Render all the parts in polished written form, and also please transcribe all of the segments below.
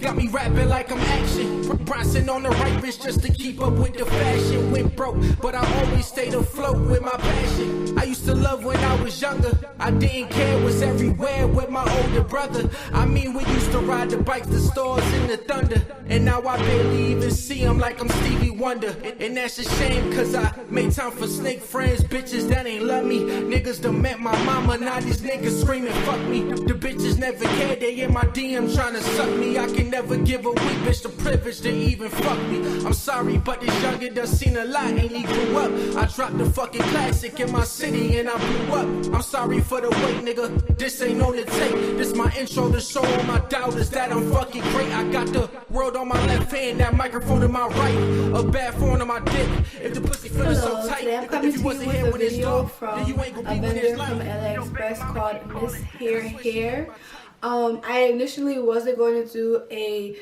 got me rapping like I'm action. Bronson on the right wrist just to keep up with the fashion. Went broke, but I always stayed afloat with my passion. I used to love when I was younger. I didn't care, was everywhere with my older brother. I mean, we used to ride the bikes to stores in the thunder. And now I barely even see him like I'm Stevie Wonder. And that's a shame, cause I made time for snake friends, bitches that ain't love me. Niggas done met my mama, now these niggas screaming fuck me. The bitches never cared, they in my DM trying to suck me. I can never give a weak bitch the privilege to even fuck me. I'm sorry, but this youngin' done seen a lot and he grew up. I dropped the fucking classic in my city and I blew up. I'm sorry for the wait, nigga, this ain't on the tape. This my intro to show all my doubters that I'm fucking great. I got the world on my left hand, that microphone in my right, a bad phone on my dick. If the pussy feelin' so tight, today I'm coming if you to wasn't you here with a when it's video dark, from then you ain't gonna a be when it's vendor from light. Aliexpress called Miss Hair. I initially wasn't going to do a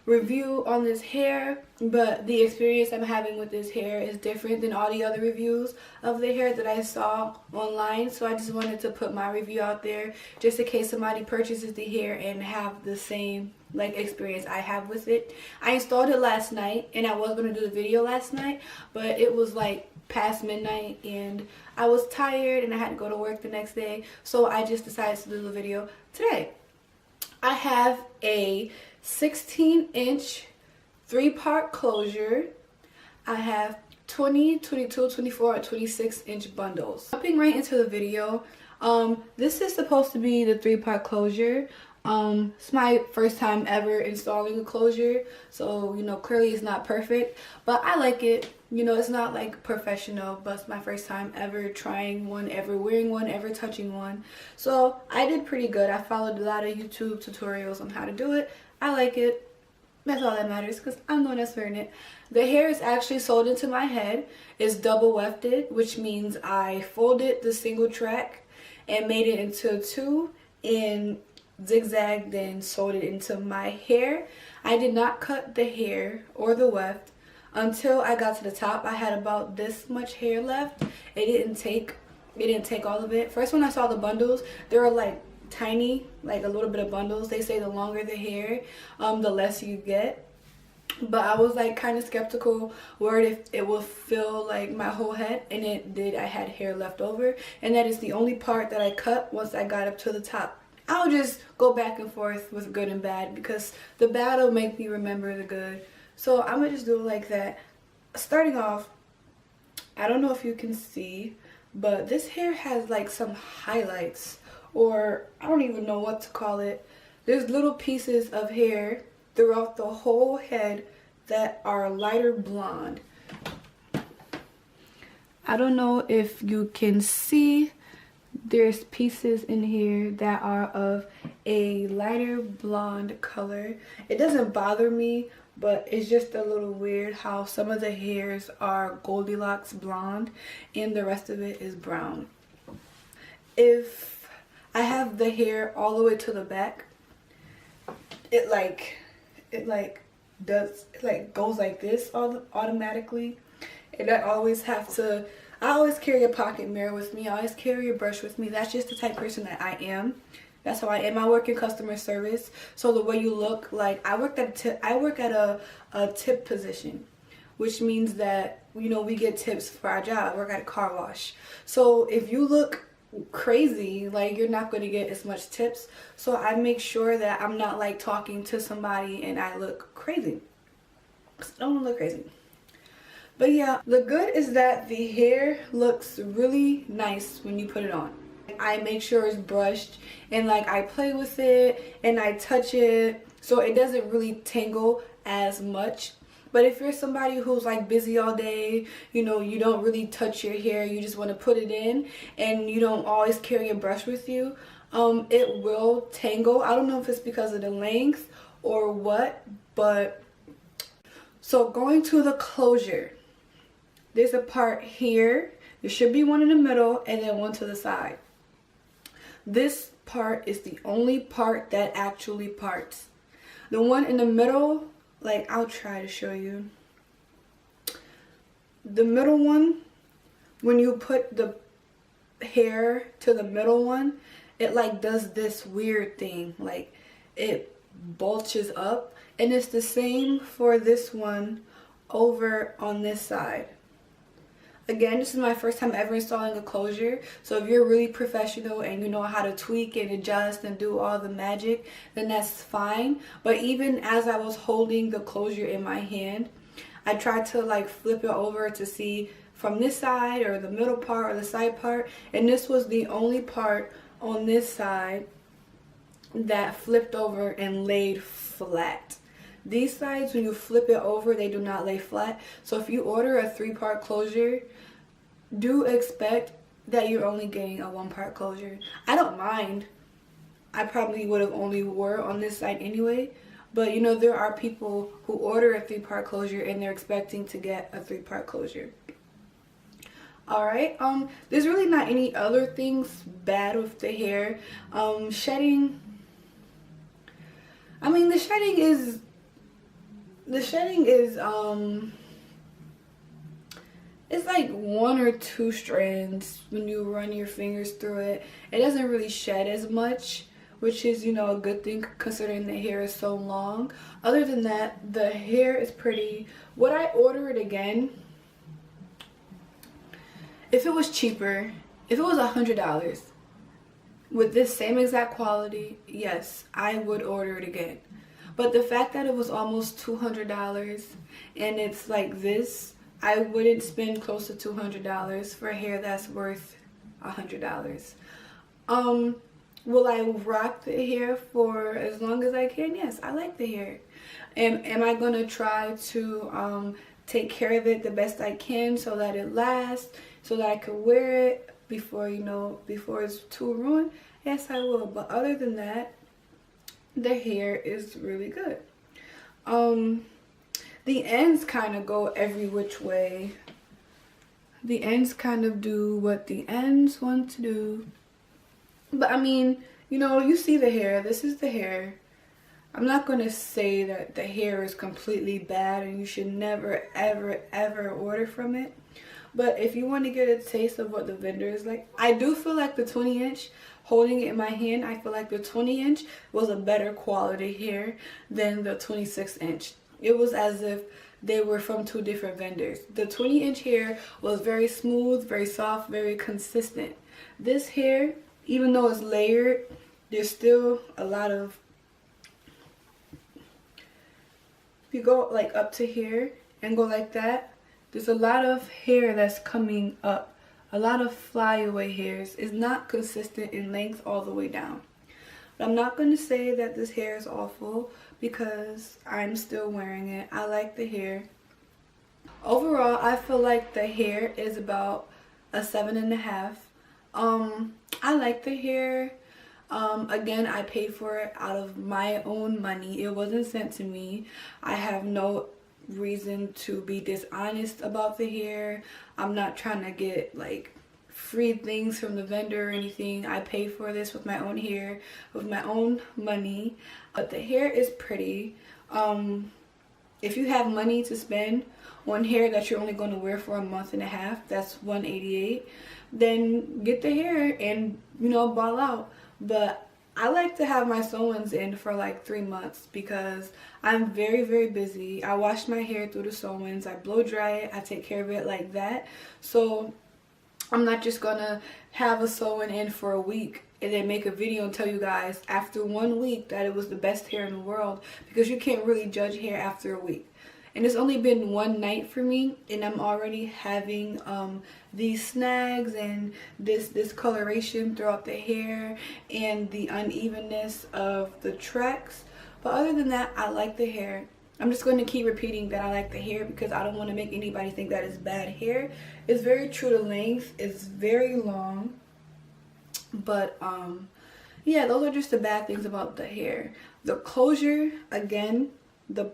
review on this hair, but the experience I'm having with this hair is different than all the other reviews of the hair that I saw online. So I just wanted to put my review out there just in case somebody purchases the hair and have the same like experience I have with it. I installed it last night and I was going to do the video last night, but it was like past midnight and I was tired and I had to go to work the next day, so I just decided to do the video today. I have a 16-inch 3-part closure. I have 20, 22, 24, and 26-inch bundles. Jumping right into the video, this is supposed to be the 3-part closure. It's my first time ever installing a closure, so you know, clearly it's not perfect, but I like it. You know, it's not like professional, but it's my first time ever trying one, ever wearing one, ever touching one. So I did pretty good. I followed a lot of YouTube tutorials on how to do it. I like it. That's all that matters because I'm the one that's wearing it. The hair is actually sewed into my head. It's double wefted, which means I folded the single track and made it into 2 and zigzagged, then sewed it into my hair. I did not cut the hair or the weft until I got to the top. I had about this much hair left. It didn't take all of it. First, when I saw the bundles, they were like tiny, like a little bit of bundles. They say the longer the hair, the less you get. But I was like kind of skeptical worried if it will fill like my whole head, and it did. I had hair left over, and that is the only part that I cut once I got up to the top. I'll just go back and forth with good and bad because the bad will make me remember the good. So I'm gonna just do it like that. Starting off, I don't know if you can see, but this hair has like some highlights, or I don't even know what to call it. There's little pieces of hair throughout the whole head that are lighter blonde. I don't know if you can see, there's pieces in here that are of a lighter blonde color. It doesn't bother me, but it's just a little weird how some of the hairs are Goldilocks blonde and the rest of it is brown. If I have the hair all the way to the back, it goes like this automatically, and I always carry a pocket mirror with me. I always carry a brush with me. That's just the type of person that I am. That's how I am. I work in customer service, so the way you look, like I work at a tip position, which means that, you know, we get tips for our job. I work at a car wash, so if you look crazy, like, you're not going to get as much tips. So I make sure that I'm not like talking to somebody and I look crazy. I don't want to look crazy. But yeah, the good is that the hair looks really nice when you put it on. I make sure it's brushed and like I play with it and I touch it so it doesn't really tangle as much. But if you're somebody who's like busy all day, you know, you don't really touch your hair, you just want to put it in and you don't always carry a brush with you, it will tangle. I don't know if it's because of the length or what, but so going to the closure, there's a part here. There should be one in the middle and then one to the side. This part is the only part that actually parts. The one in the middle, like, I'll try to show you. The middle one, when you put the hair to the middle one, it like does this weird thing. Like it bulges up, and it's the same for this one over on this side. Again, this is my first time ever installing a closure, so if you're really professional and you know how to tweak and adjust and do all the magic, then that's fine. But even as I was holding the closure in my hand, I tried to like flip it over to see from this side or the middle part or the side part, and this was the only part on this side that flipped over and laid flat. These sides, when you flip it over, they do not lay flat. So if you order a 3-part closure, do expect that you're only getting a 1-part closure. I don't mind. I probably would have only wore on this side anyway. But you know, there are people who order a 3-part closure and they're expecting to get a 3-part closure. Alright, there's really not any other things bad with the hair. Shedding, I mean, the shedding is it's like 1 or 2 strands when you run your fingers through it. It doesn't really shed as much, which is, you know, a good thing considering the hair is so long. Other than that, the hair is pretty. Would I order it again? If it was cheaper, if it was $100 with this same exact quality, yes, I would order it again. But the fact that it was almost $200 and it's like this, I wouldn't spend close to $200 for hair that's worth $100. Will I rock the hair for as long as I can? Yes, I like the hair. Am I gonna try to take care of it the best I can so that it lasts, so that I can wear it before, you know, before it's too ruined? Yes, I will. But other than that, the hair is really good. The ends kind of go every which way. The ends kind of do what the ends want to do. But I mean, you know, you see the hair. This is the hair. I'm not going to say that the hair is completely bad and you should never, ever, ever order from it. But if you want to get a taste of what the vendor is like, I do feel like the 20-inch, holding it in my hand, I feel like the 20-inch was a better quality hair than the 26-inch. It was as if they were from 2 different vendors. The 20-inch hair was very smooth, very soft, very consistent. This hair, even though it's layered, there's still a lot of, if you go like up to here and go like that, there's a lot of hair that's coming up. A lot of flyaway hairs. It's not consistent in length all the way down. But I'm not going to say that this hair is awful because I'm still wearing it. I like the hair. Overall, I feel like the hair is about a 7.5. I like the hair. Again, I paid for it out of my own money. It wasn't sent to me. I have no reason to be dishonest about the hair. I'm not trying to get like free things from the vendor or anything. I paid for this with my own hair, with my own money. But the hair is pretty. If you have money to spend on hair that you're only going to wear for a month and a half, that's $188, then get the hair and, you know, ball out. But I like to have my sew-ins in for like 3 months because I'm very, very busy. I wash my hair through the sew-ins, I blow dry it, I take care of it like that. So I'm not just gonna have a sew-in in for a week and then make a video and tell you guys after 1 week that it was the best hair in the world, because you can't really judge hair after a week. And it's only been 1 night for me and I'm already having these snags and this discoloration throughout the hair and the unevenness of the tracks. But other than that, I like the hair. I'm just going to keep repeating that I like the hair because I don't want to make anybody think that it's bad hair. It's very true to length. It's very long. But yeah, those are just the bad things about the hair. The closure, again, the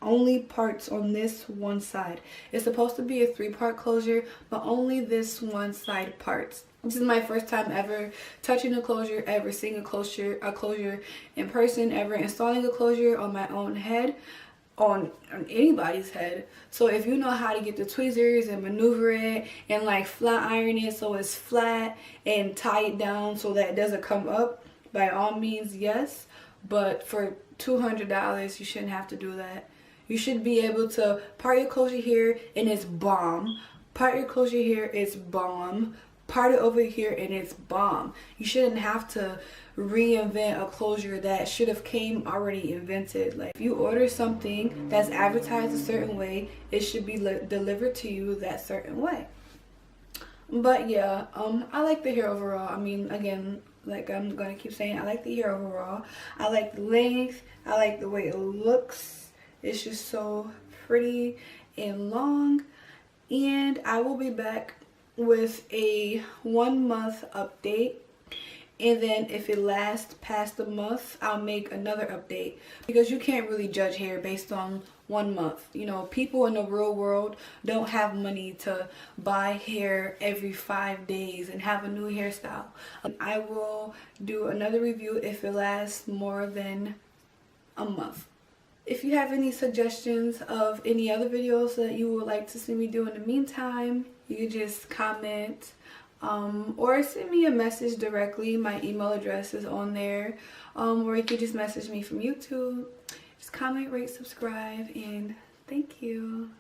only parts on this one side. It's supposed to be a 3-part closure, but only this one side parts. This is my first time ever touching a closure, ever seeing a closure in person, ever installing a closure on my own head, on anybody's head. So if you know how to get the tweezers and maneuver it and like flat iron it so it's flat and tie it down so that it doesn't come up, by all means, yes. But $200. You shouldn't have to do that. You should be able to part your closure here and it's bomb. Part your closure here, it's bomb. Part it over here and it's bomb. You shouldn't have to reinvent a closure that should have came already invented. Like, if you order something that's advertised a certain way, it should be delivered to you that certain way. But yeah, I like the hair overall. I mean, again, like I'm gonna keep saying, I like the hair overall. I like the length. I like the way it looks. It's just so pretty and long. And I will be back with a 1 month update, and then if it lasts past the month, I'll make another update, because you can't really judge hair based on 1 month. You know, people in the real world don't have money to buy hair every 5 days and have a new hairstyle. I will do another review if it lasts more than a month. If you have any suggestions of any other videos that you would like to see me do in the meantime, you can just comment or send me a message directly. My email address is on there, or you can just message me from YouTube. Just comment, rate, subscribe, and thank you.